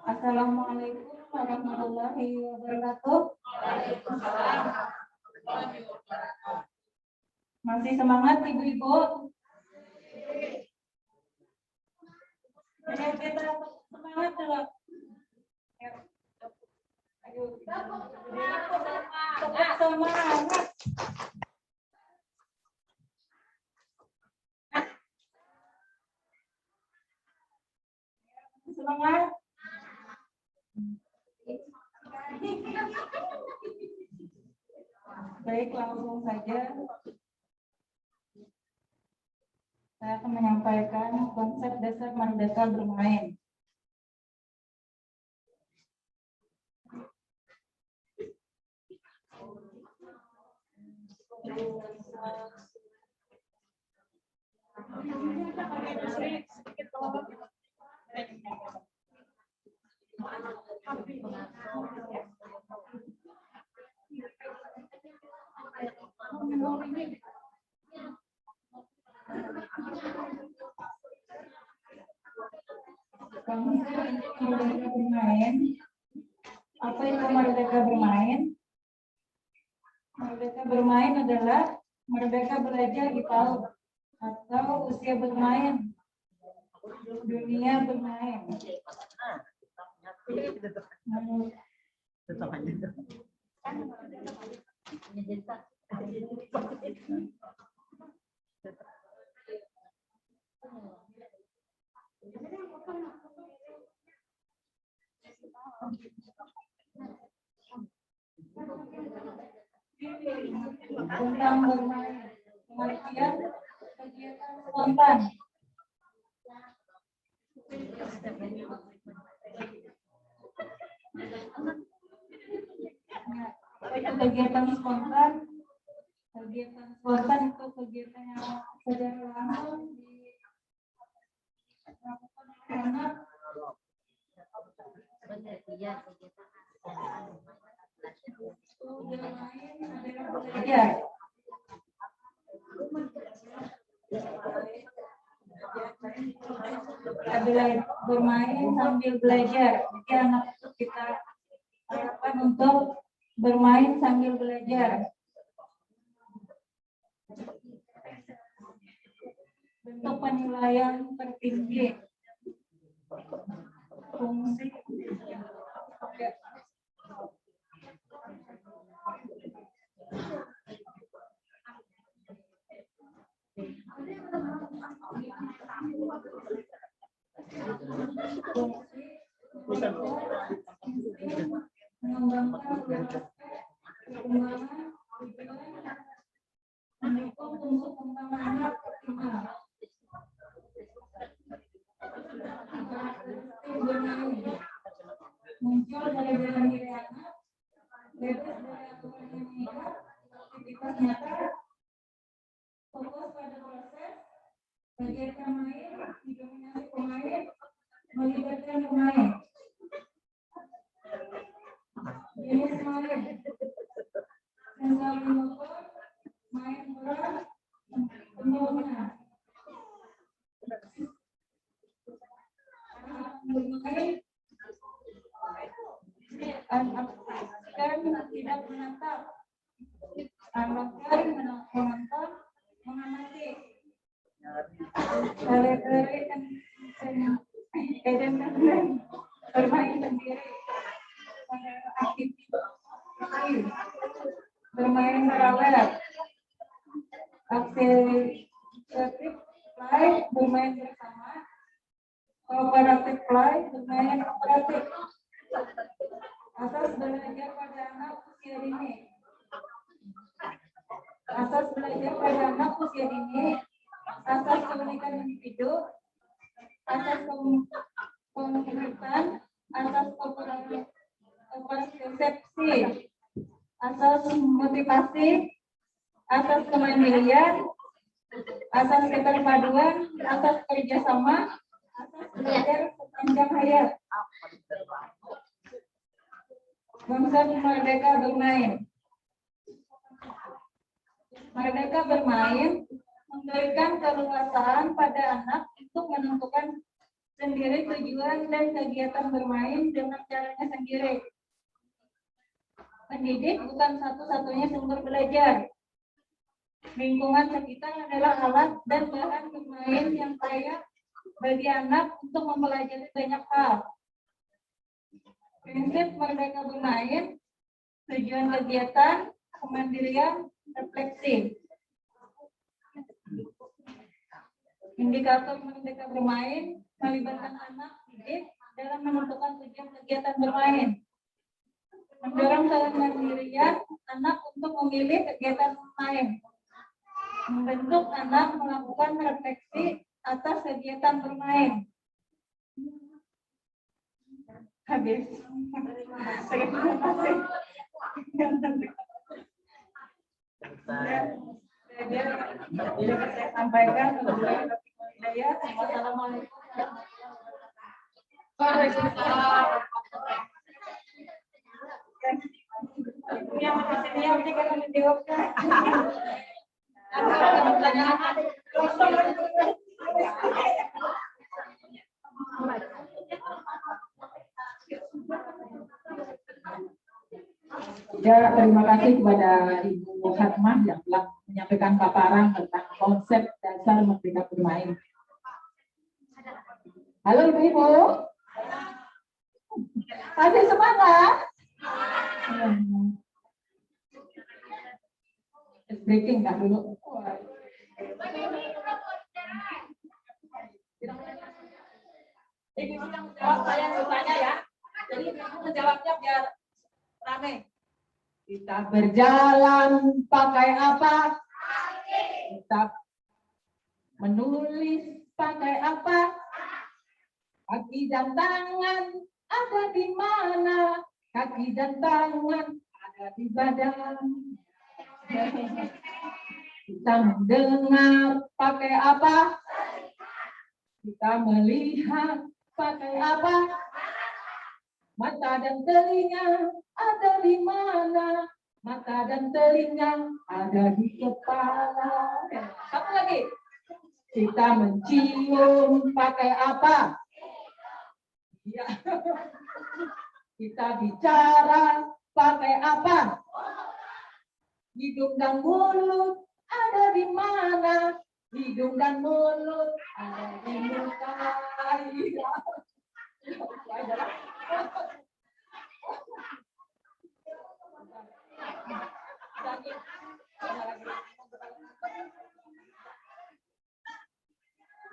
Assalamualaikum warahmatullahi wabarakatuh. Masih semangat ibu-ibu? Ayo kita semangat dulu. Ayo tetap semangat. Semangat. Baik, langsung saja saya akan menyampaikan konsep dasar merdeka bermain. Merdeka bermain. Apa itu merdeka bermain? Merdeka bermain adalah merdeka belajar di PAUD atau usia bermain, dunia bermain. Tentang bermain, pengertian kegiatan spontan. Itu kegiatan spontan. Kegiatan spontan itu kegiatan yang secara langsung dilakukan oleh anak. Belajar. Bermain sambil belajar. Jadi anak kita harapkan untuk bermain sambil belajar. Bentuk penilaian tertinggi. Fungsi. Mengembangkan perkembangan mendukung tumbuh kembang anak optimal. Muncul dari dalam diri anak, bebas dari aturan yang mengikat, aktivitas nyata, fokus pada proses, kegiatan main, didominasi pemain, melibatkan pemain. Jenis main, sensori motor, main bola, pembangunan. Bermain akan tidak menatap, akan menonton, mengamati. Lari-lari dan bermain sendiri. Aktivitas bermain paralel, aktif play bermain bersama, kooperatif play bermain kooperatif. Asas belajar pada anak usia dini. Asas belajar pada anak usia dini, asas keunikan individu, asas komunitas, asas persepsi, asas motivasi, asas kemandirian, asas keterpaduan, asas kerjasama, asas belajar sepanjang hayat. Konsep merdeka bermain. Merdeka bermain memberikan keleluasaan pada anak untuk menentukan sendiri tujuan dan kegiatan bermain dengan caranya sendiri. Pendidik bukan satu-satunya sumber belajar. Lingkungan sekitar adalah alat dan bahan bermain yang layak bagi anak untuk mempelajari banyak hal. Prinsip merdeka bermain, tujuan kegiatan, kemandirian, refleksi. Indikator merdeka bermain melibatkan anak didik dalam menentukan tujuan kegiatan bermain. Mendorong kemandirian anak untuk memilih kegiatan bermain. Membentuk anak melakukan refleksi atas kegiatan bermain. Habis. Terima kasih. Jadi saya sampaikan ya. Wassalamualaikum yang masih yang akan menjawabkan. Ya, terima kasih kepada Ibu Hatmah yang telah menyampaikan paparan tentang konsep dasar merdeka bermain. Halo Ibu-ibu, masih semangat? Breaking kan dulu. Ibu yang jawab, saya yang bertanya ya. Jadi menjawabnya biar rame. Kita berjalan pakai apa? Kita menulis pakai apa? Kaki dan tangan ada di mana? Kaki dan tangan ada di badan. Kita mendengar pakai apa? Kita melihat pakai apa? Mata dan telinga ada di mana? Mata dan telinga ada di kepala. Satu lagi. Kita mencium pakai apa? Ya. Kita bicara pakai apa? Hidung dan mulut ada di mana? Hidung dan mulut ada di muka.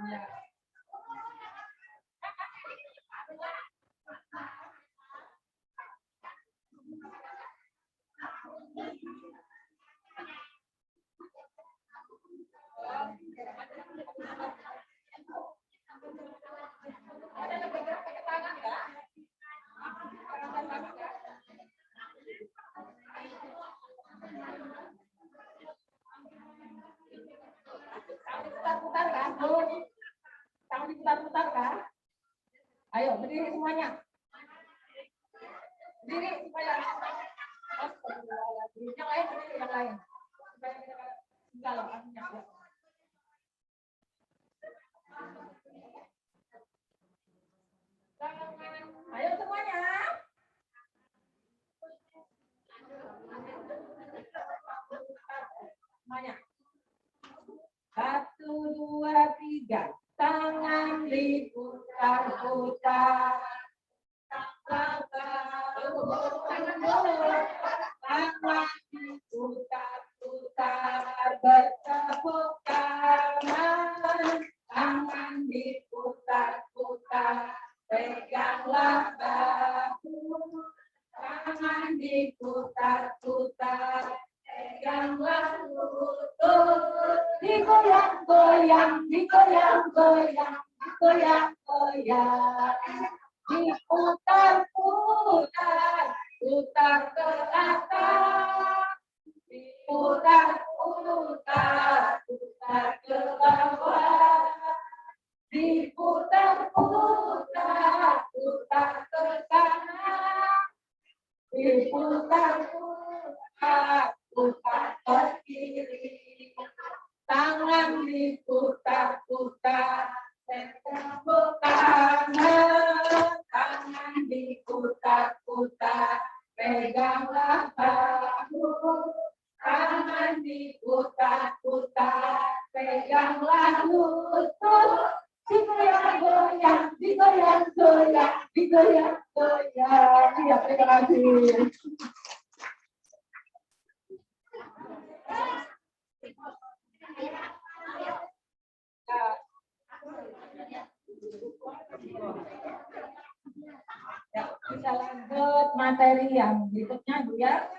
Ya. Putar kan? Tangan diputar-putar kan? Ayo berdiri semuanya. Berdiri supaya yang lain berdiri yang lain. Supaya kita enggak loh artinya. Ayo semuanya. Semuanya. 1, 2, 3. Tangan diputar-putar. Tangan diputar-putar. Bertepuk tangan. Tangan diputar-putar. Peganglah bahu. Tangan diputar-putar. Peganglah lutut. Digoyang-goyang, digoyang-goyang, digoyang-goyang. Diputar-putar, putar ke atas. Diputar-putar, putar ke bawah. Diputar-putar, putar ke kanan. Diputar-putar, putar ke kiri. putar-putar, peganglah bahu, tangan diputar-putar, peganglah lutut, digoyang-goyang, digoyang-goyang, digoyang-goyang. Ya, terima kasih. Ya, kita lanjut materi yang berikutnya, Bu ya.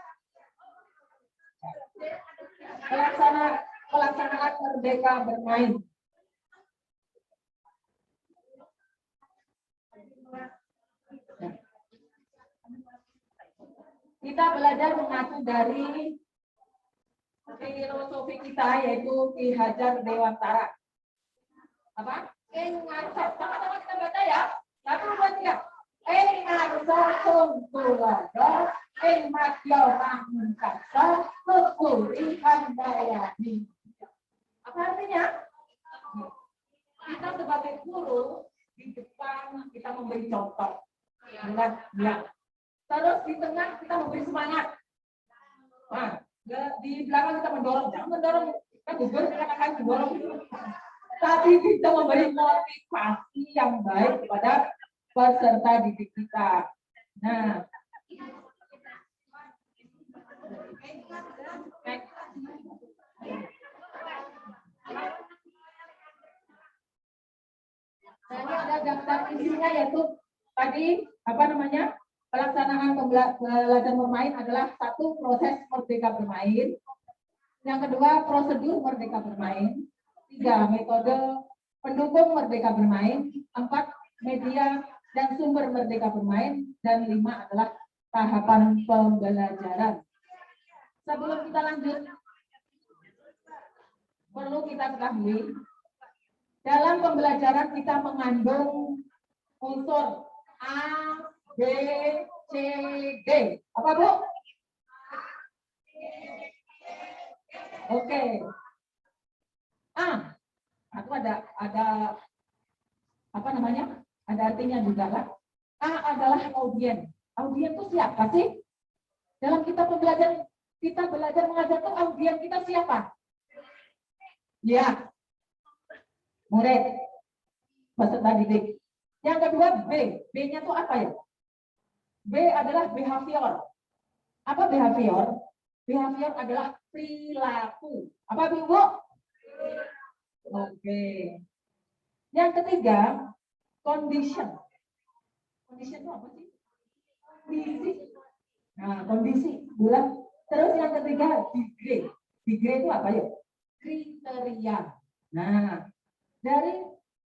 Pelaksanaan Merdeka Bermain. Kita belajar mengacu dari filosofi kita, yaitu Ki Hajar Dewantara. Apa? Sama-sama kita baca ya. 1, 2, 3. Ngarso tuladha, matya pangkasa, kekuri handayani. Apa artinya? Kita sebagai guru di depan kita memberi contoh. Ya. Terus di tengah kita memberi semangat. Nah, di belakang kita mendorong, jangan mendorong kan gugur akan mendorong. Tapi kita memberi motivasi yang baik kepada peserta didik kita. Nah, ini ada daftar isinya, yaitu tadi apa namanya, pelaksanaan belajar bermain adalah 1, proses merdeka bermain. Yang kedua, prosedur merdeka bermain. 3, metode pendukung merdeka bermain. 4, media dan sumber merdeka bermain. Dan 5 adalah tahapan pembelajaran. Sebelum kita lanjut, perlu kita ketahui, dalam pembelajaran kita mengandung unsur A, B, C, D. Apa, Bu? Oke. A. Aku ada apa namanya? Ada artinya juga kan? A adalah audien. Audien itu siapa sih? Dalam kita belajar mengajar itu audien kita siapa? Ya. Murid. Peserta didik. Yang kedua B. B-nya itu apa ya? B adalah behavior. Apa behavior? Behavior adalah perilaku. Apa, Bu? Oke. Yang ketiga, condition. Condition itu apa sih? Kondisi. Nah, kondisi. Bulan. Terus yang ketiga, degree. Degree itu apa ya? Kriteria. Nah, dari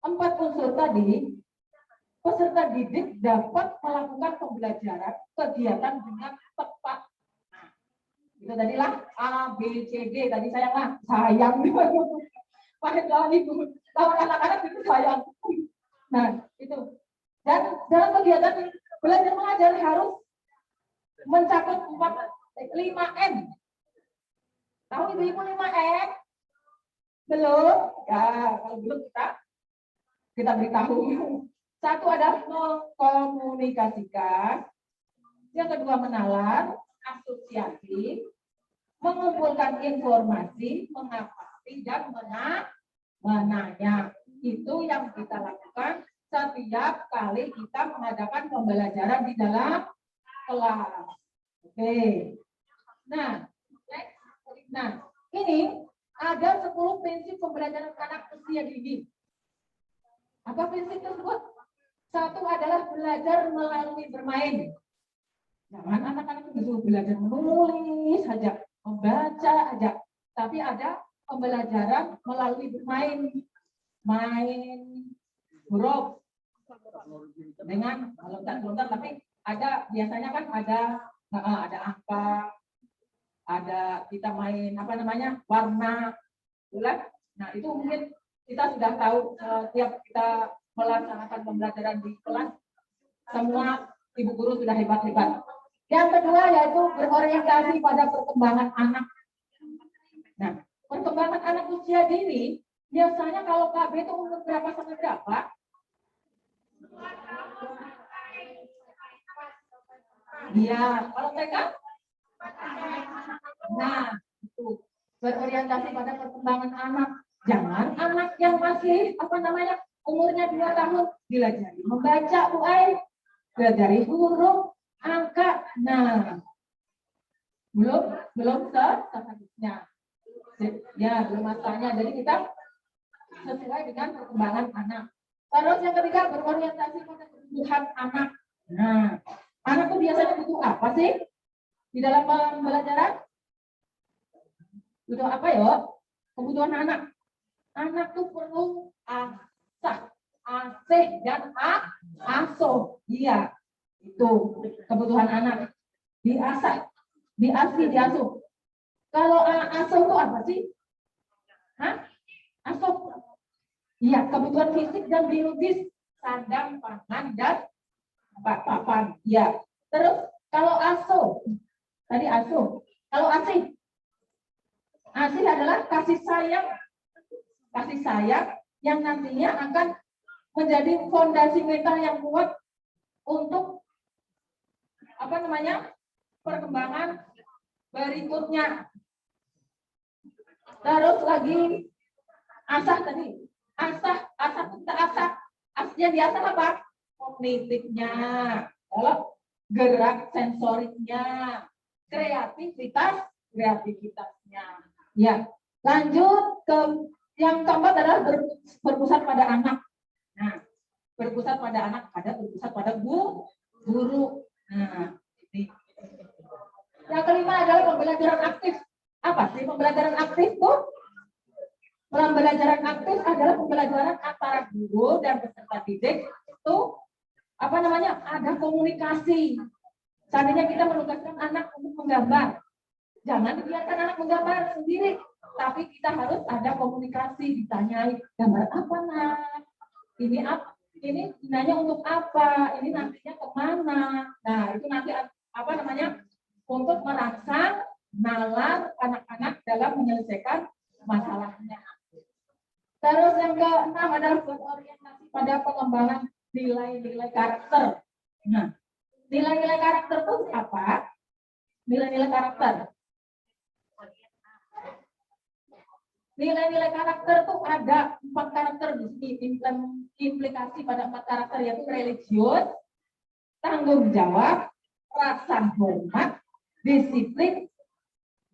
4 unsur tadi, peserta didik dapat melakukan pembelajaran kegiatan dengan tepat. Nah, itu tadilah A, B, C, D. Tadi sayang. Pakai Ibu. Lawan anak-anak itu sayang. Nah, itu. Dan dalam kegiatan belajar mengajar harus mencakup 5M. Tahu Ibu 5M? Belum? Ya, kalau belum kita beritahu. 1 adalah mengkomunikasikan. Yang kedua menalar, asosiasi, mengumpulkan informasi, mengamati dan menanya. Itu yang kita lakukan setiap kali kita mengadakan pembelajaran di dalam kelas. Oke. Nah, ini ada 10 prinsip pembelajaran anak usia dini. Apa prinsip tersebut? 1 adalah belajar melalui bermain. Jangan anak-anak itu belajar menulis saja, membaca aja. Tapi ada pembelajaran melalui bermain. Main huruf dengan lontar-lontar, tapi ada biasanya kan ada angka, ada kita main apa namanya warna, bulan. Nah itu mungkin kita sudah tahu setiap kita melaksanakan pembelajaran di kelas, semua ibu guru sudah hebat-hebat. Yang kedua yaitu berorientasi pada perkembangan anak. Nah, perkembangan anak usia dini biasanya kalau KB itu umur berapa sampai berapa? Iya, kalau TK? Nah, itu berorientasi pada perkembangan anak. Jangan anak yang masih umurnya 2 tahun dilajari membaca, Bu Ai, dilajari huruf, angka. Nah, belum seharusnya. Ya, belum masanya. Jadi kita sesuai dengan perkembangan anak. Terus yang ketiga, berorientasi pada kebutuhan anak. Nah, anak tuh biasanya butuh apa sih di dalam pembelajaran? Butuh apa ya? Kebutuhan anak. Anak tuh perlu asah, asih, dan asuh. Iya, itu kebutuhan anak. Diasah, diasih, diasuh. Kalau asuh itu apa sih? Hah? Asuh. Iya, kebutuhan fisik dan biologis, sandang, pangan, dan papan. Iya. Terus kalau asuh, tadi asuh. Kalau asih, asih adalah kasih sayang yang nantinya akan menjadi fondasi mental yang kuat untuk perkembangan berikutnya. Terus lagi asah tadi, asah kita asah, aslinya diasah apa? Kognitifnya, kalau gerak sensoriknya, kreativitasnya. Ya, lanjut ke yang keempat adalah berpusat pada anak. Nah, berpusat pada anak, berpusat pada guru. Nah, ini. Yang kelima adalah pembelajaran aktif. Apa sih pembelajaran aktif tuh? Pembelajaran aktif adalah pembelajaran antara guru dan peserta didik itu ada komunikasi. Seandainya kita menugaskan anak untuk menggambar, jangan dibiarkan anak menggambar sendiri, tapi kita harus ada komunikasi, ditanyai gambar apa nak, ini apa, ini gunanya untuk apa, ini nantinya kemana. Nah itu nanti untuk merangsang nalar anak-anak dalam menyelesaikan masalahnya. Terus yang keenam adalah berorientasi pada pengembangan nilai-nilai karakter. Nah, nilai-nilai karakter itu apa? Nilai-nilai karakter. Nilai-nilai karakter itu ada 4 karakter di sini. Implikasi pada 4 karakter yaitu religius, tanggung jawab, rasa hormat, disiplin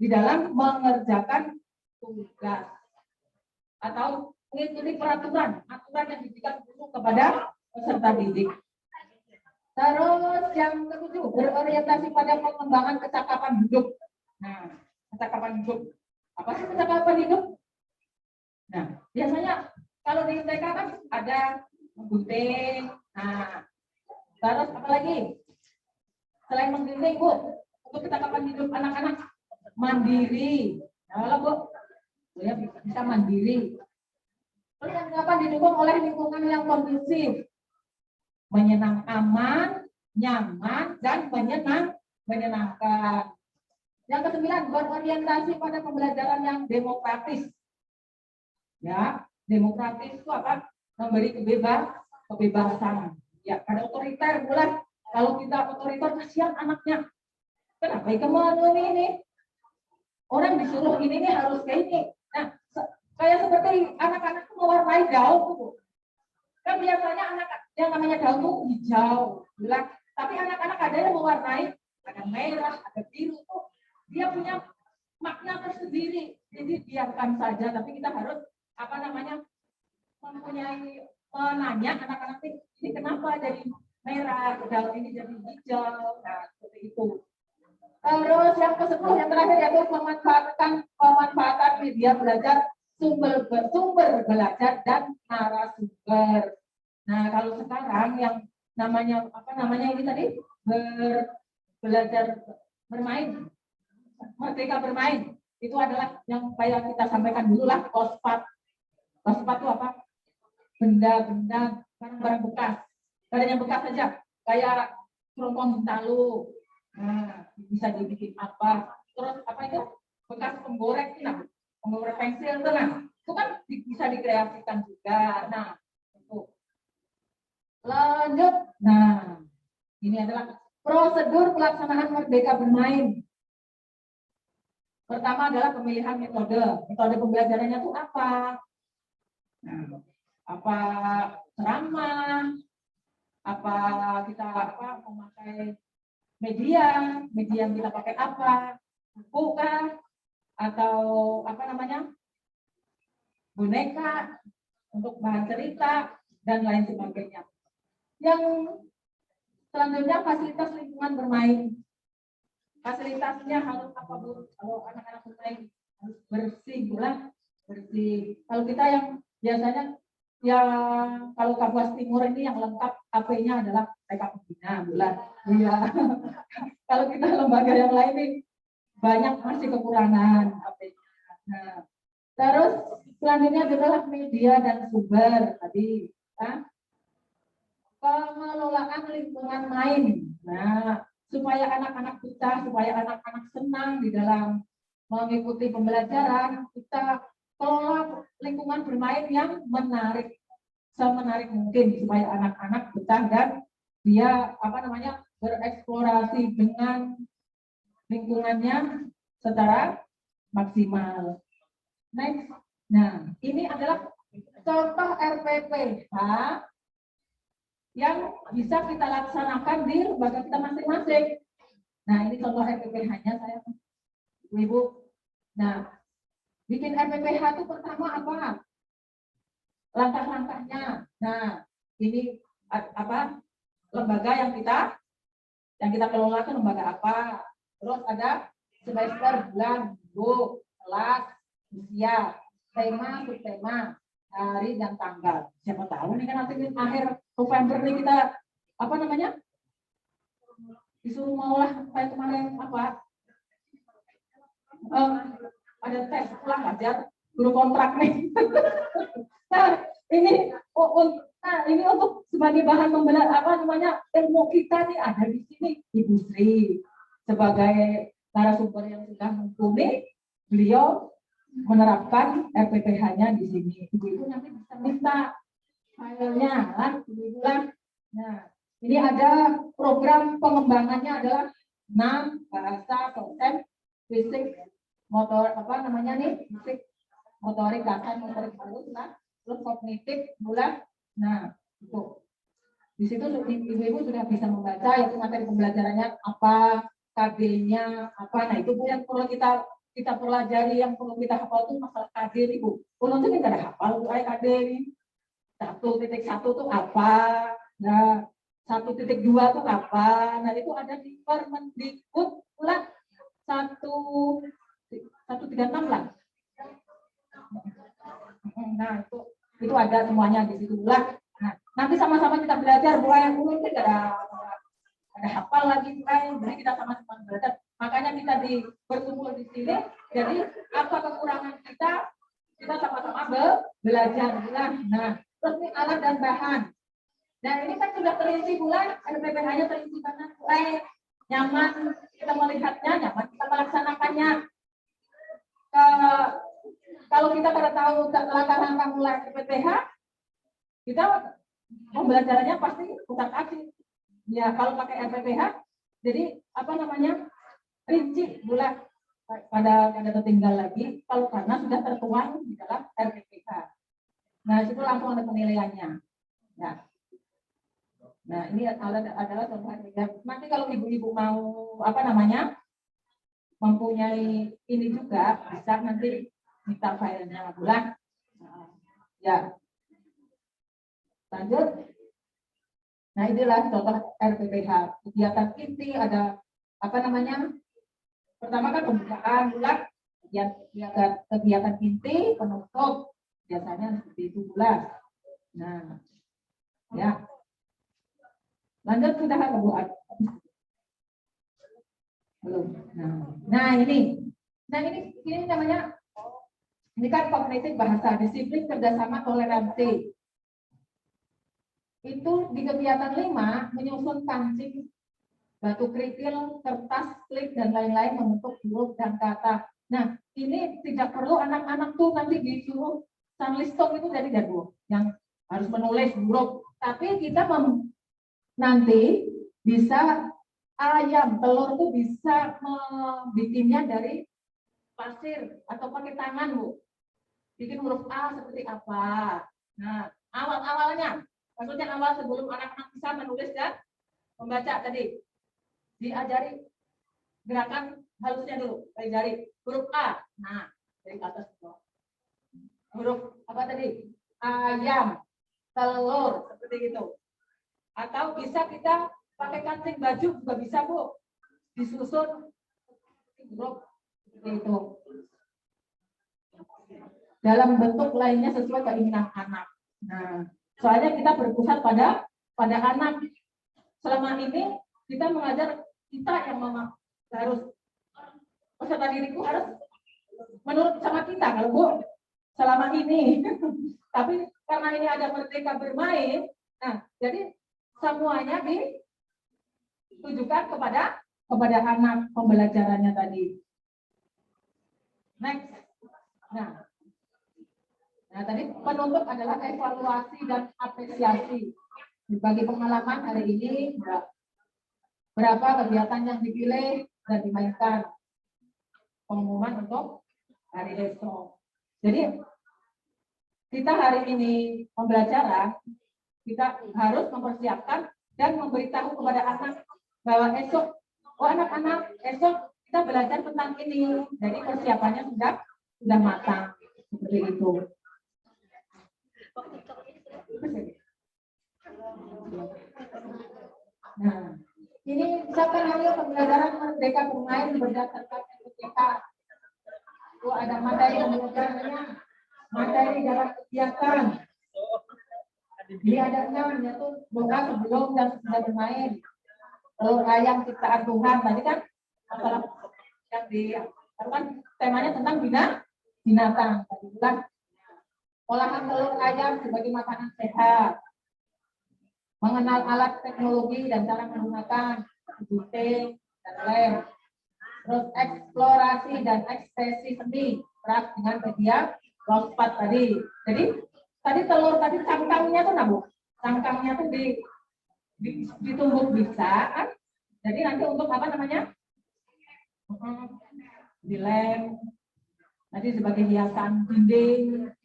di dalam mengerjakan tugas atau mengikuti aturan yang diberikan guru kepada peserta didik. Terus yang ketujuh, berorientasi pada pengembangan kecakapan hidup. Nah, kecakapan hidup. Apa sih kecakapan hidup? Nah, biasanya kalau di TK kan ada menggunting. Nah, terus apa lagi? Selain menggunting, Bu, untuk kecakapan hidup anak-anak mandiri. Nah, Bu, ya bisa mandiri. Terus yang dapat didukung oleh lingkungan yang kondusif, aman, nyaman, dan menyenangkan. Yang ke-9, berorientasi pada pembelajaran yang demokratis. Ya, demokratis itu apa? Memberi kebebasan. Ya, pada otoriter mulai. Kalau kita otoriter, kasihan anaknya. Kenapa kamu ini? Orang disuruh ini nih harus kayak ini. Nah, kayak seperti anak-anak itu mewarnai daun tuh. Kan biasanya anak yang namanya daun tuh hijau, gelap. Tapi anak-anak ada yang mewarnai, ada merah, ada biru tuh. Dia punya makna tersendiri. Jadi biarkan saja, tapi kita harus mempunyai menanya anak-anak ini kenapa jadi merah, daun ini jadi hijau. Nah, seperti itu. Terus yang ke-10 yang terakhir yaitu pemanfaatan media belajar, sumber belajar dan narasumber. Nah, kalau sekarang yang namanya ini tadi belajar bermain, merdeka bermain, itu adalah yang kayak kita sampaikan dulu lah, kospat. Kospat itu apa? Benda-benda, barang-barang bekas. Barang yang bekas saja, kayak kerompong talu. Nah, bisa dibikin apa? Terus apa itu? Bekas penggoreng, nah, penggoreng pensil itu, nah, itu kan bisa dikreasikan juga. Nah, itu. Lanjut. Nah, ini adalah Prosedur pelaksanaan Merdeka Bermain. Pertama adalah pemilihan metode. Metode pembelajarannya itu apa? Nah, apa ceramah? Apa kita memakai media yang kita pakai apa? Buku kah? Atau boneka untuk bahan cerita dan lain sebagainya. Yang selanjutnya fasilitas lingkungan bermain. Fasilitasnya harus apa Bu? Kalau anak-anak bermain harus bersih pula, bersih. Kalau kita yang biasanya kalau Kapuas Timur ini yang lengkap HP-nya adalah TK Pembina bulan. Iya. Kalau kita lembaga yang lain ini banyak masih kekurangan HP-nya. Nah, terus selanjutnya adalah media dan sumber tadi. Pengelolaan lingkungan main. Nah, supaya anak-anak kita, supaya anak-anak senang di dalam mengikuti pembelajaran, kita kelola lingkungan bermain yang menarik, semenarik mungkin supaya anak-anak betah dan dia bereksplorasi dengan lingkungannya secara maksimal. Next. Nah, ini adalah contoh RPPH yang bisa kita laksanakan di lembaga kita masing-masing. Nah, ini contoh RPPH-nya saya, Ibu. Nah, bikin RPPH itu pertama apa? Langkah-langkahnya. Nah, ini lembaga yang kita kelola itu lembaga apa? Terus ada semester, bulan, minggu, kelas, usia, tema, subtema, hari dan tanggal. Siapa tahu nih kan nanti akhir November nih kita disuruh maulah kayak kemarin ada tes pulang ajar guru kontrak nih. Nah, ini untuk sebagai bahan ilmu kita nih ada di sini Ibu Sri sebagai narasumber yang sudah mumpuni, beliau menerapkan RPPH-nya di sini. Ibu nanti bisa minta filenya Ibu. Nah, ini ada program pengembangannya adalah 6 bahasa, konsep, fisik, motor fisik, motorik kasar, motorik halus, terus kognitif, bulan. Nah, itu. Di situ ibu-ibu sudah bisa membaca yaitu materi pembelajarannya apa, KB-nya apa. Nah, itu yang perlu kita pelajari, yang perlu kita hafal itu masalah KD, Ibu. Kalau nanti nggak ada hafal KD ini. 1.1 itu apa? Nah, 1.2 itu apa? Nah, itu ada di Permendikbud bulan 136 lah. Nah, itu ada semuanya di situ lah. Nah, nanti sama-sama kita belajar, bukan yang dulu itu ada hafal lagi, jadi kita sama-sama belajar. Makanya kita berkumpul di sini. Jadi apa kekurangan kita sama-sama belajar. Nah, terus ini alat dan bahan. Nah, ini kan sudah terinci bulan, RPPH-nya terinci banget. Nyaman kita melihatnya, nyaman kita melaksanakannya. Kalau kita pada tahu langkah-langkah mulai RPPH, kita pembelajarannya pasti putar kaki. Ya, kalau pakai RPPH, jadi rinci bulan pada tertinggal lagi. Kalau karena sudah tertuang di dalam RPPH. Nah, itu langsung ada penilaiannya. Nah, ini adalah contoh RPPH. Nanti kalau ibu-ibu mau mempunyai ini juga bisa nanti minta filenya bulan. Ya. Lanjut. Nah, inilah contoh RPPH. Kegiatan inti ada pertama kan pembukaan bulan, kegiatan inti, penutup, biasanya seperti itu bulan. Nah, ya. Lanjut sudah ada buat. Belum. Nah, ini namanya, ini kan kognitif bahasa, disiplin, kerjasama, toleransi. Itu di kegiatan 5 menyusun kancing, batu kerikil, kertas, slip dan lain-lain membentuk huruf dan kata. Nah, ini tidak perlu anak-anak tuh nanti disuruh sanlistung itu jadi jago yang harus menulis huruf, tapi kita nanti bisa ayam, telur itu bisa membikinnya dari pasir atau pakai tangan, Bu. Bikin huruf A seperti apa. Nah, awal-awalnya, maksudnya awal sebelum anak-anak bisa menulis dan membaca tadi, diajari gerakan halusnya dulu, diajari huruf A. Nah, dari atas huruf apa tadi? Ayam, telur, seperti itu. Atau bisa kita pakai kancing baju juga bisa, Bu. Disusun huruf seperti itu. Dalam bentuk lainnya sesuai keinginan anak. Nah, soalnya kita berpusat pada anak. Selama ini kita mengajar kita yang harus peserta diriku harus menurut sama kita kalau Bu selama ini. Tapi karena ini ada Merdeka Bermain, nah jadi semuanya ditujukan kepada anak pembelajarannya tadi. Next. Nah, tadi penutup adalah evaluasi dan apresiasi. Bagi pengalaman hari ini, berapa kegiatan yang dipilih dan dimainkan. Pengumuman untuk hari esok. Jadi, kita hari ini pembelajaran, kita harus mempersiapkan dan memberitahu kepada anak bahwa esok, anak-anak, esok kita belajar tentang ini. Jadi, persiapannya sudah matang. Seperti itu. Nah, ini misalkan hasil pembelajaran Merdeka Bermain berdasarkan MTK. Itu ada materi pembelajarannya, materi dalam kegiatan. Ini ada 6, yaitu doa sebelum dan sesudah bermain. Telur ayam ciptaan Tuhan. Tadi kan masalah yang temanya tentang binatang. Tadi bilang olahan telur ayam sebagai makanan sehat, mengenal alat teknologi dan cara menggunakan, buting dan lem, terus eksplorasi dan ekspresi seni, keras dengan media lompat tadi. Jadi tadi telur tadi cangkangnya tuh Bu, cangkangnya tuh ditumbuk bisa, kan? Jadi nanti untuk apa namanya? Dilem, nanti sebagai hiasan dinding.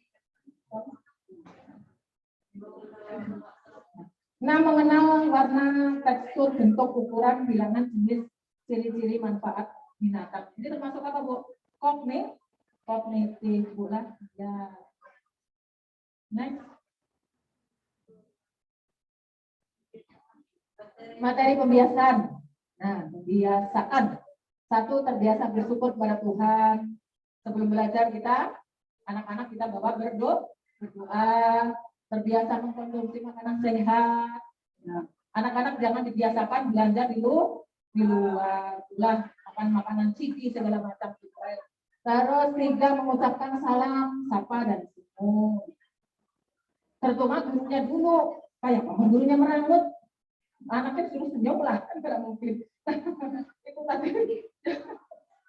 Nah, mengenal warna, tekstur, bentuk, ukuran, bilangan, jenis, ciri-ciri, manfaat binatang. Ini termasuk apa, Bu? Kognitif, bulan. Ya. Next. Materi pembiasaan. Nah, pembiasaan. 1, terbiasa bersyukur kepada Tuhan. Sebelum belajar kita, anak-anak kita bawa berdoa. Terbiasa mengkonsumsi makanan sehat. Nah, anak-anak jangan dibiasakan belanja di luar, makan makanan ciki segala macam. Terus 3, mengucapkan salam, sapa dan senyum. Terutama gurunya dulu, kayak gurunya merangut, anaknya suruh senyum lah, kan tidak mungkin.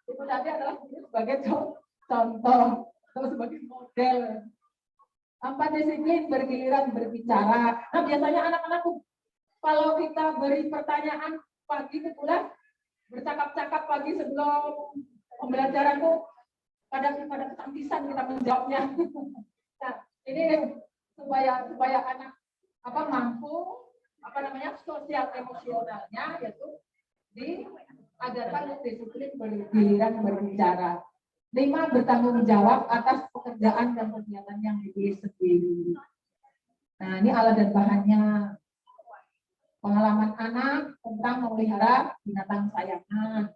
itu tadi adalah sebagai contoh atau sebagai model. 4, disiplin bergiliran berbicara. Nah, biasanya anak-anakku kalau kita beri pertanyaan pagi kemudian bercakap-cakap pagi sebelum pembelajaranku, kadang kesampisan kita menjawabnya. Nah, ini supaya anak mampu sosial emosionalnya, yaitu diajarkan disiplin bergiliran berbicara. 5, bertanggung jawab atas pekerjaan dan kegiatan yang dipilih sendiri. Nah, ini alat dan bahannya. Pengalaman anak tentang memelihara binatang sayangan,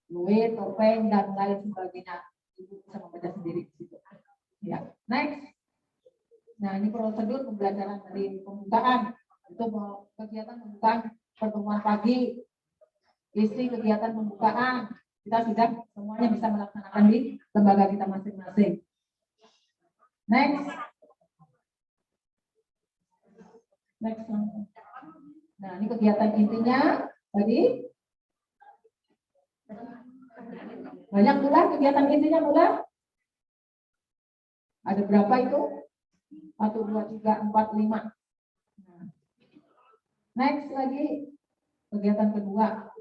fluid, topeng, dan lain sebagainya. Ibu bisa membaca sendiri di situ. Ya, next. Nah, ini prosedur pembelajaran dari pembukaan. Itu kegiatan pembukaan pertemuan pagi, isi kegiatan pembukaan. Kita sudah semuanya bisa melaksanakan di lembaga kita masing-masing. Next. Nah, ini kegiatan intinya tadi. Banyak pula kegiatan intinya pula. Ada berapa itu? 1, 2, 3, 4, 5. Next lagi kegiatan kedua.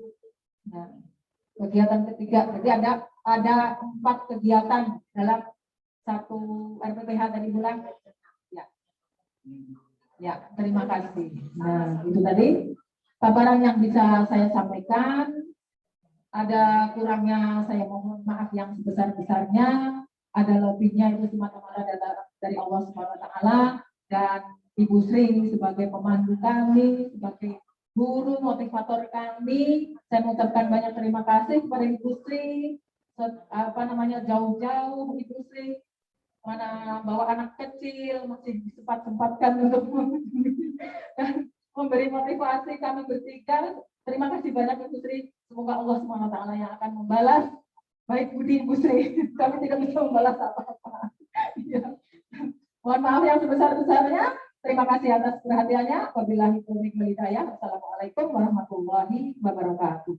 Kegiatan ketiga, jadi ada 4 kegiatan dalam satu RPPH tadi bulan. Ya, terima kasih. Nah, itu tadi paparan yang bisa saya sampaikan. Ada kurangnya saya mohon maaf yang sebesar-besarnya. Ada lebihnya itu semata-mata dari Allah Subhanahu wa taala, dan Ibu Sri sebagai pemandu kami, sebagai guru motivator kami, saya mengucapkan banyak terima kasih kepada Ibu Sri. Jauh-jauh Ibu Sri, mana bawa anak kecil masih sempat-sempatkan untuk memberi motivasi kami bertiga. Terima kasih banyak Ibu Sri. Semoga Allah SWT yang akan membalas baik budi Ibu Sri. Kami tidak bisa membalas apa-apa. Ya. Mohon maaf yang sebesar-besarnya. Terima kasih atas perhatiannya. Wabillahi taufiq wal hidayah. Assalamualaikum warahmatullahi wabarakatuh.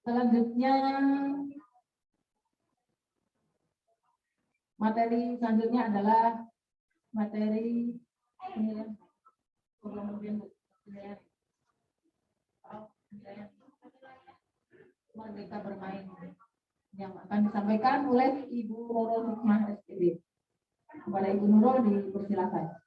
Selanjutnya, materi selanjutnya adalah materi penilaian Merdeka Bermain yang akan disampaikan oleh Ibu Nurul Hikmah SPD. Kepada Ibu Nurul dipersilakan.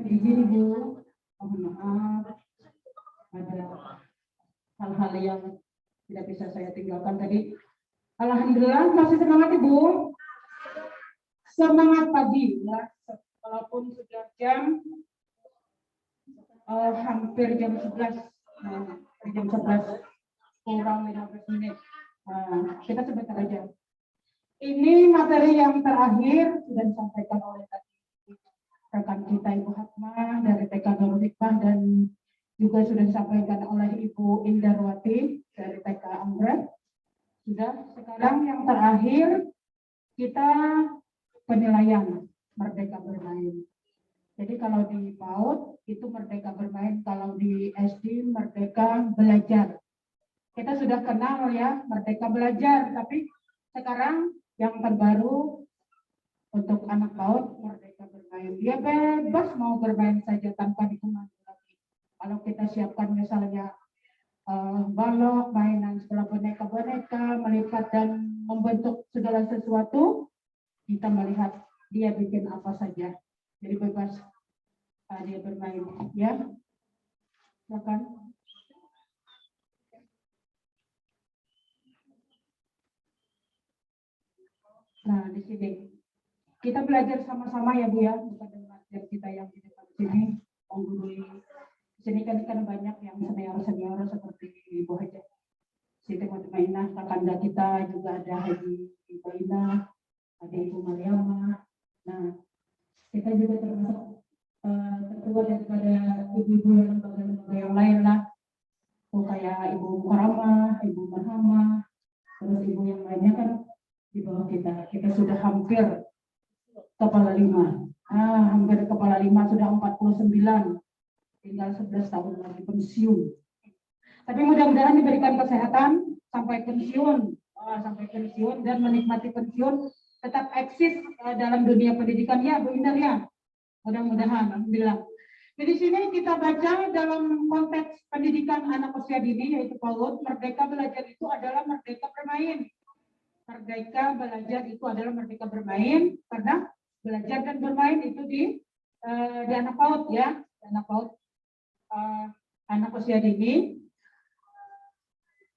Begini Bu, mohon maaf ada hal-hal yang tidak bisa saya tinggalkan tadi. Alhamdulillah masih semangat Ibu. Semangat pagi ya, walaupun sudah jam hampir jam 11, jam 11. kurang 15 menit. Nah, kita sebentar aja. Ini materi yang terakhir sudah disampaikan oleh tadi rekan kita Ibu Hatma dari TK Nurul Hikmah dan juga sudah disampaikan oleh Ibu Indarwati dari TK Anggrek. Sudah, sekarang yang terakhir kita penilaian Merdeka Bermain. Jadi kalau di PAUD itu Merdeka Bermain, kalau di SD Merdeka Belajar. Kita sudah kenal ya Merdeka Belajar, tapi sekarang yang terbaru untuk anak PAUD Merdeka Bermain. Dia bebas mau bermain saja tanpa dikomando lagi. Kalau kita siapkan misalnya balok, mainan sekolah boneka-boneka, melipat dan membentuk segala sesuatu, kita melihat dia bikin apa saja. Jadi bebas dia bermain, ya. Silakan. Nah, di sini kita belajar sama-sama ya Bu ya, bukan dengan kita yang di depan sini menggurui. Di sini kan banyak yang senior-senior seperti Ibu Haja Siti Mutmainah, kakanda kita juga ada Haji Baina, ada Ibu Mariamah. Nah, kita juga termasuk tertua daripada ibu-ibu lembaga-lembaga yang lain lah. Kayak Ibu Mukarramah, Ibu Marhamah, terus ibu yang lainnya kan di bawah kita. Kita sudah hampir kepala 5. Hampir kepala 5 sudah 49. Tinggal 11 tahun lagi pensiun. Tapi mudah-mudahan diberikan kesehatan sampai pensiun, dan menikmati pensiun, tetap eksis dalam dunia pendidikan ya Bu Indar ya. Mudah-mudahan, alhamdulillah. Jadi sini kita baca dalam konteks pendidikan anak usia dini yaitu PAUD, Merdeka Belajar itu adalah merdeka bermain. Merdeka belajar itu adalah merdeka bermain karena belajar dan bermain itu di anak PAUD ya, anak PAUD. Anak usia dini.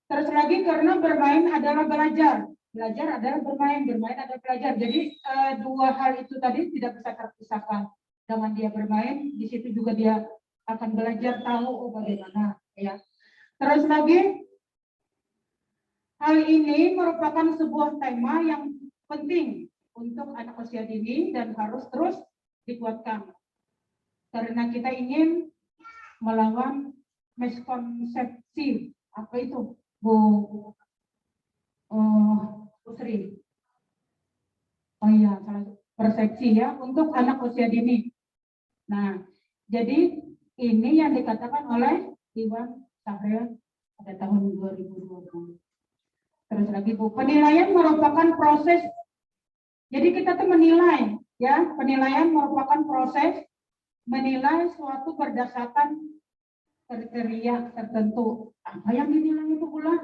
Terus lagi karena bermain adalah belajar adalah bermain adalah belajar. Jadi dua hal itu tadi tidak bisa terpisahkan. Dengan dia bermain, di situ juga dia akan belajar tahu bagaimana ya. Terus lagi hal ini merupakan sebuah tema yang penting untuk anak usia dini dan harus terus dikuatkan. Karena kita ingin melawan miskonsepsi apa itu Bu Sri? Oh iya, persepsi ya untuk anak usia dini. Nah, jadi ini yang dikatakan oleh Iwan Sahril pada tahun 2020. Terus lagi Bu, penilaian merupakan proses. Jadi kita tuh menilai ya, penilaian merupakan proses menilai suatu berdasarkan kriteria tertentu. Apa yang dinilai itu pula?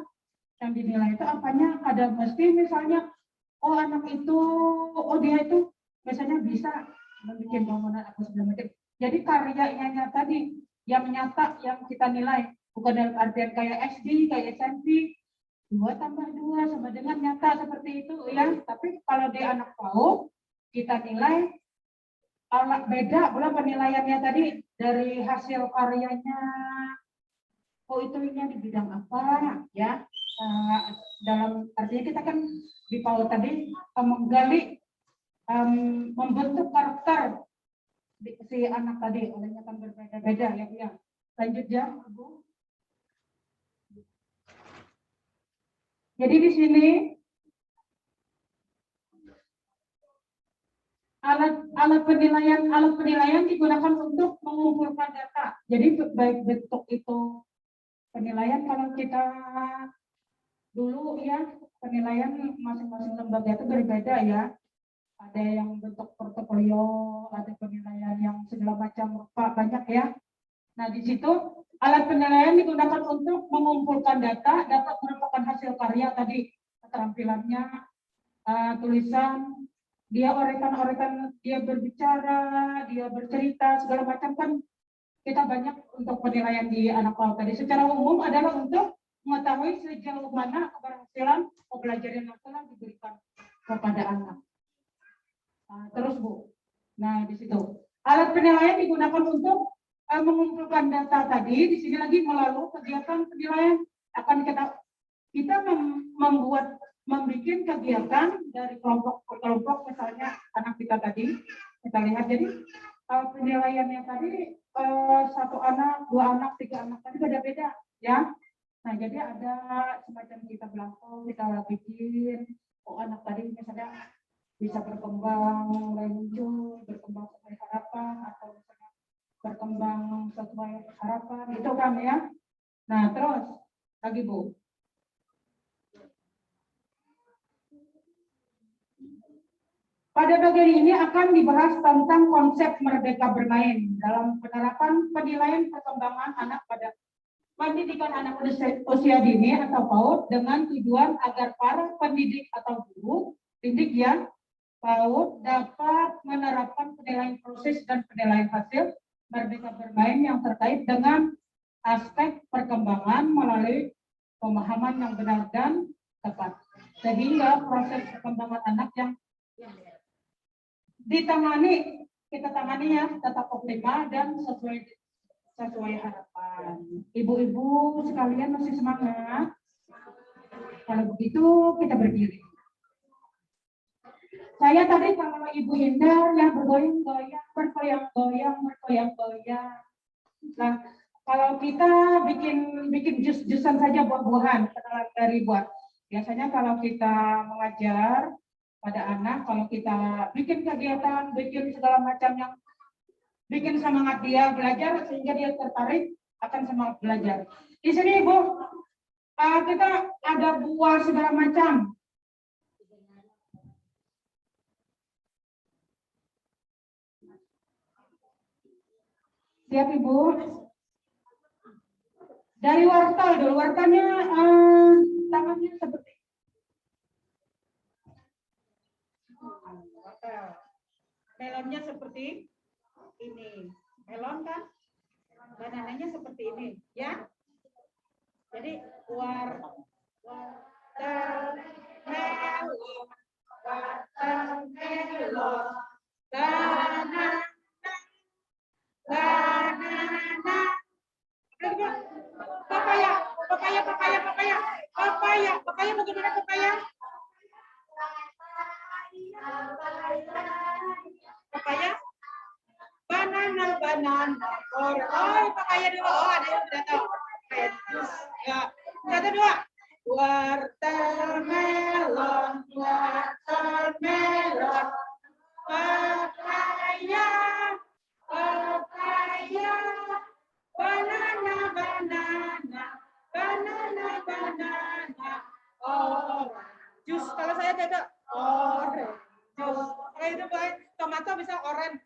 Yang dinilai itu apanya? Ada mesti misalnya, oh anak itu, oh dia itu misalnya bisa membuat bangunan apa segala macam. Jadi karyanya tadi yang nyata yang kita nilai, bukan dalam artian kayak SD, kayak SMP, 2+2 sama dengan nyata seperti itu ya. Tapi kalau di anak PAUD kita nilai beda pula penilaiannya tadi dari hasil karyanya. Oh itu ini di bidang apa ya? Dalam artinya kita kan di PAUD tadi menggali, membentuk karakter si anak tadi, olehnya kan berbeda-beda ya. Lanjut ya, Bu. Jadi di sini alat penilaian digunakan untuk mengumpulkan data. Jadi baik bentuk itu penilaian, kalau kita dulu ya penilaian masing-masing lembaga itu berbeda ya. Ada yang bentuk portofolio, ada penilaian yang segala macam rupa, banyak ya. Nah di situ alat penilaian digunakan untuk mengumpulkan data, dapat merupakan hasil karya tadi, keterampilannya, tulisan, dia orekan-orekan, dia berbicara, dia bercerita, segala macam kan kita banyak untuk penilaian di anak PAUD tadi. Secara umum adalah untuk mengetahui sejauh mana keberhasilan pembelajaran yang telah diberikan kepada anak. Terus Bu, nah di situ alat penilaian digunakan untuk mengumpulkan data tadi. Di sini lagi melalui kegiatan penilaian akan kita kita membuat kegiatan dari kelompok ke kelompok, misalnya anak kita tadi kita lihat. Jadi penilaiannya tadi satu anak, dua anak, tiga anak tadi beda-beda ya. Nah jadi ada semacam kita belangko, kita bikin anak tadi misalnya bisa berkembang mulai muncul, berkembang sesuai harapan, atau misalnya berkembang sesuai harapan gitu kan ya. Nah terus lagi Bu, pada bagian ini akan dibahas tentang konsep merdeka bermain dalam penerapan penilaian perkembangan anak pada pendidikan anak usia dini atau PAUD, dengan tujuan agar para pendidik atau guru didik ya PAUD dapat menerapkan penilaian proses dan penilaian hasil merdeka bermain yang terkait dengan aspek perkembangan melalui pemahaman yang benar dan tepat, sehingga proses perkembangan anak yang kita tangani ya tetap optimal dan sesuai harapan. Ibu-ibu sekalian masih semangat? Kalau begitu kita berdiri. Saya tadi kalau Ibu Indah yang bergoyang-goyang, bergoyang-goyang. Nah, kalau kita bikin jus-jusan saja, buah-buahan dari buat. Biasanya kalau kita mengajar pada anak, kalau kita bikin kegiatan, bikin segala macam yang bikin semangat dia belajar sehingga dia tertarik akan semangat belajar. Di sini Ibu, kita ada buah segala macam. Siap Ibu. Dari wortel dulu, wortelnya tangannya seperti melonnya seperti ini, melon kan, banananya seperti ini, ya. Jadi wortel melon, banana, papaya, bagaimana papaya? Papaya, banana, papaya dulu, ada yang tidak tahu. Ya, satu dua, watermelon, papaya, banana, jus. Kalau saya tidak orange jus. Kalau itu baik, tomato bisa orange,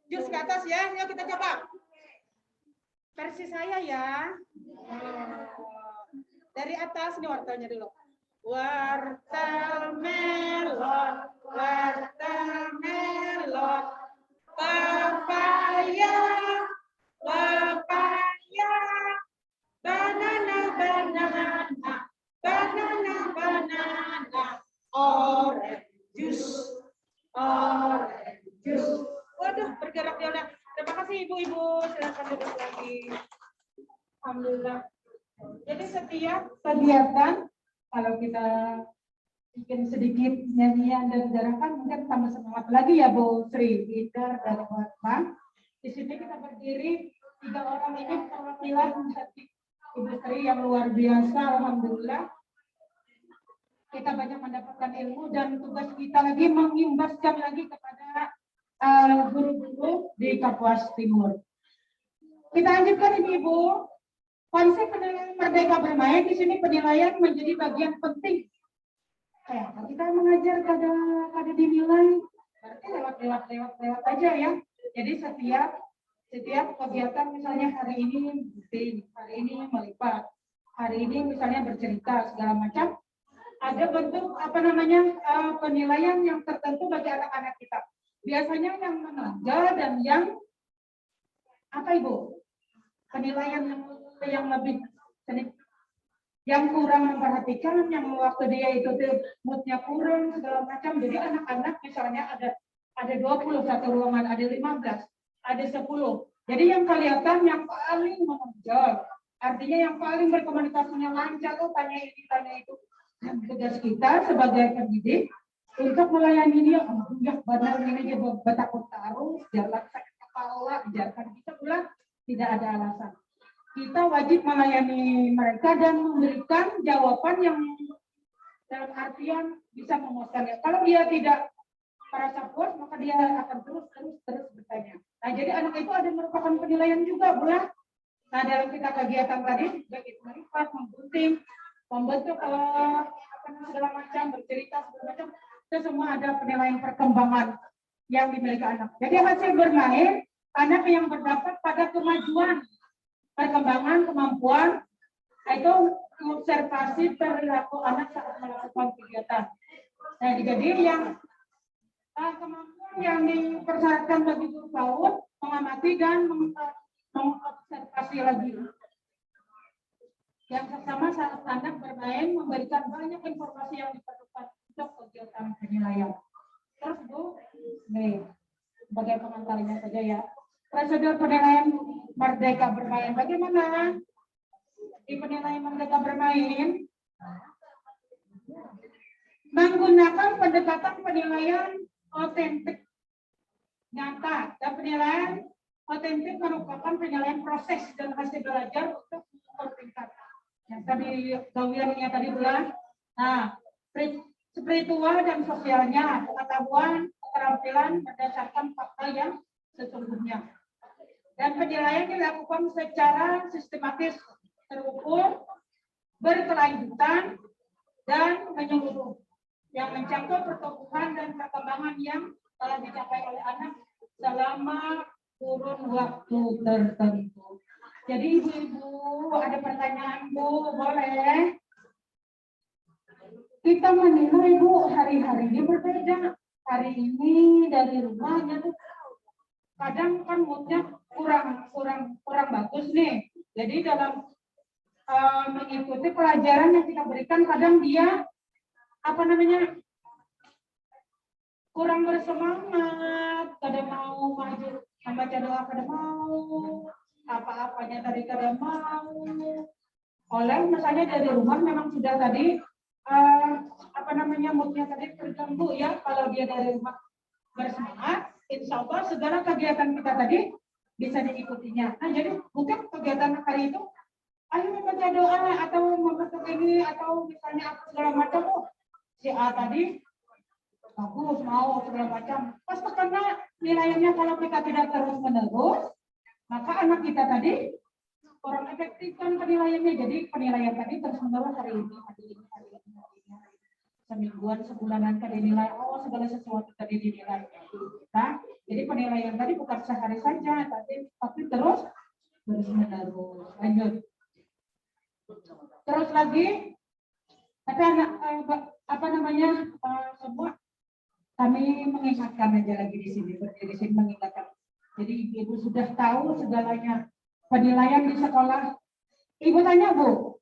jus ke atas ya. Yuk kita coba. Versi saya ya. Dari atas nih wortelnya dulu. Wortel melon, papaya, banana, orange juice. Waduh, bergerak dia udah. Terima kasih ibu-ibu, silakan duduk lagi. Alhamdulillah. Jadi setiap kegiatan kalau kita bikin sedikit nyanyian dan gerakan mungkin tambah semangat lagi ya Bu Sri, Indah dan Fatma. Di sini kita berdiri 3 orang ini perwakilan dari Ibu Sri yang luar biasa, alhamdulillah. Kita banyak mendapatkan ilmu dan tugas kita lagi mengimbaskan lagi kepada guru-guru di Kapuas Timur. Kita lanjutkan ini Ibu. Konsep penilaian merdeka bermain di sini penilaian menjadi bagian penting. Kita mengajar kada dinilai, berarti lewat aja ya. Jadi setiap kegiatan misalnya hari ini bikin, hari ini melipat, hari ini misalnya bercerita segala macam, ada bentuk penilaian yang tertentu bagi anak-anak kita. Biasanya yang menonjol dan yang Ibu? Penilaian yang lebih sedikit, yang kurang memperhatikan, yang waktu dia itu moodnya kurang segala macam. Jadi anak-anak misalnya ada 20 satu ruangan, ada 15, ada 10. Jadi yang kelihatan yang paling menonjol Artinya yang paling berkomunikasinya lancar tuh tanya ini, tanya itu. Dan tugas kita sebagai pendidik untuk melayani dia. Alhamdulillah benar ini dia bertakut taruh, jalan sakit kepala, biarkan kita pulang, tidak ada alasan. Kita wajib melayani mereka dan memberikan jawaban yang dalam artian bisa memuaskan. Kalau dia tidak merasa puas, maka dia akan terus bertanya. Nah, jadi anak itu ada merupakan penilaian juga, bulan. Nah, dalam kita kegiatan tadi, baik itu meripat, memgunting, membentuk segala macam, bercerita segala macam, itu semua ada penilaian perkembangan yang dimiliki anak. Jadi hasil bermain, anak yang berdampak pada kemajuan, perkembangan, kemampuan, itu observasi perilaku anak saat melakukan kegiatan. Nah, jadi yang kemampuan yang dipersyaratkan bagi guru PAUD mengamati dan mengobservasi lagi. Yang pertama saat anak bermain memberikan banyak informasi yang diperlukan untuk kegiatan penilaian. Terus Bu, nih sebagai pengantarnya saja ya. Prosedur penilaian Merdeka Bermain bagaimana? Di penilaian Merdeka Bermain menggunakan pendekatan penilaian otentik nyata, dan penilaian otentik merupakan penilaian proses dan hasil belajar untuk mengukur tingkat. Yang tadi gawiannya tadi bulan, nah spiritual dan sosialnya, pengetahuan, keterampilan berdasarkan fakta yang sesungguhnya. Dan penilaian dilakukan secara sistematis, terukur, berkelanjutan, dan menyeluruh, yang mencakup pertumbuhan dan perkembangan yang telah dicapai oleh anak selama kurun waktu tertentu. Jadi ibu-ibu ada pertanyaan Bu, boleh? Kita menilai Bu, hari-hari ini berbeda. Hari ini dari rumahnya tuh kadang kan moodnya kurang bagus nih. Jadi dalam mengikuti pelajaran yang kita berikan kadang dia kurang bersemangat, kadang mau maju membaca doa, kadang mau apa-apanya tadi kadang mau. Oleh misalnya dari rumah memang sudah tadi moodnya tadi terganggu ya. Kalau dia dari rumah bersemangat, insya Allah segala kegiatan kita tadi bisa diikutinya. Nah, jadi mungkin kegiatan hari itu ayo membaca doa atau membentuk ini atau misalnya apa segala macam. Si A tadi bagus mau segala macam. Pas karena nilainya kalau kita tidak terus menerus, maka anak kita tadi kurang efektif kan penilaiannya. Jadi penilaian tadi terus menerus hari ini. Semingguan, sebulanan tadi dinilai, segala sesuatu tadi dinilai. Nah, jadi penilaian tadi bukan sehari saja, tapi terus menerus. Lanjut. Terus lagi, tapi semua kami mengingatkan aja lagi di sini, berdiri di sini mengingatkan. Jadi ibu sudah tahu segalanya penilaian di sekolah. Ibu tanya Bu,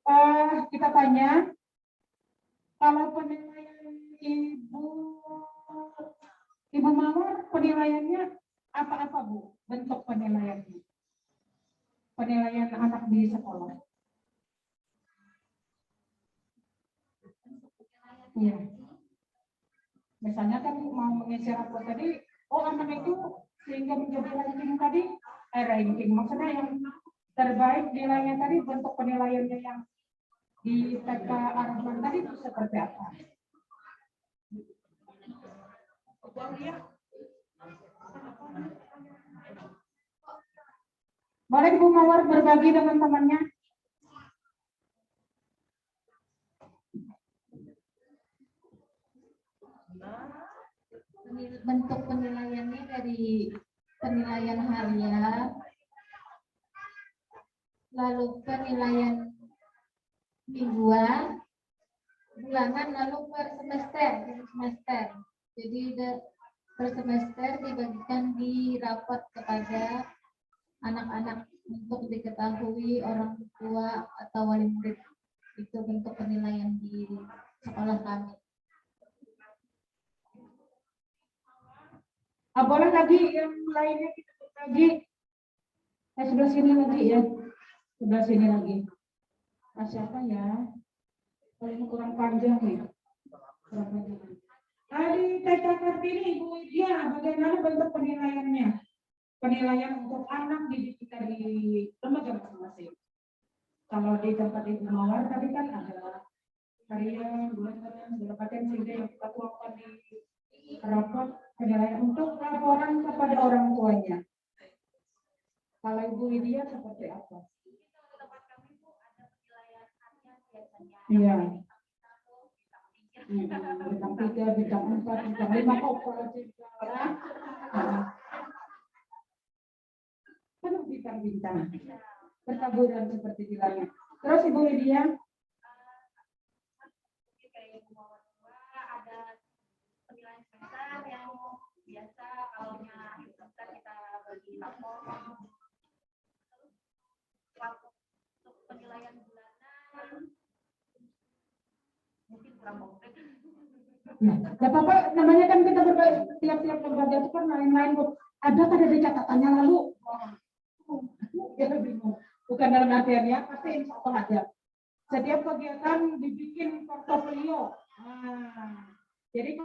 kita tanya kalau penilaian ibu Mawar penilaiannya apa Bu? Bentuk penilaiannya? Penilaian anak di sekolah. Iya. Misalnya kan mau mengisi rapor tadi, anak itu sehingga menjadi ranking maksudnya yang terbaik nilainya tadi, bentuk penilaiannya yang di TK Arman tadi itu seperti apa? Boleh Bu Mawar berbagi dengan temannya? Bentuk penilaiannya dari penilaian harian, lalu penilaian mingguan, bulanan, lalu per semester. Jadi per semester dibagikan di rapat kepada anak-anak untuk diketahui orang tua atau wali murid. Itu bentuk penilaian di sekolah kami. Boleh lagi yang lainnya kita lagi sebelah sini lagi ya. Sebelah sini lagi. Ah, siapa ya? Kalau ini kurang panjang nih. Kurang panjang. Tadi TK Kartini, Ibu Widya, bagaimana bentuk penilaiannya? Penilaian untuk anak didik kita di lembaga masing-masing. Kalau di tempat Ibu Mawar tadi kan ada harian, bulanan, segala macam sehingga yang kita tuangkan di rapat penilaian untuk laporan kepada orang tuanya. Kalau Ibu Widya seperti apa? Iya. Bintang 3, bintang 4, bintang 5 kok kalau orang. Penuh bintang-bintang. Bertaburan seperti bilangnya. Terus Ibu Widya? Ada penilaian semester yang biasa kalau semester kita bagi rapor. Untuk penilaian bulanan mungkin kurang konkret. Ya, gak apa-apa, namanya kan kita berbagi tiap-tiap lembaga itu kan lain-lain, Bu. Ada kan ada catatannya lalu. Ya, bingung. Bukan dalam artian ya, pasti insya Allah ada. Setiap kegiatan dibikin portofolio. Jadi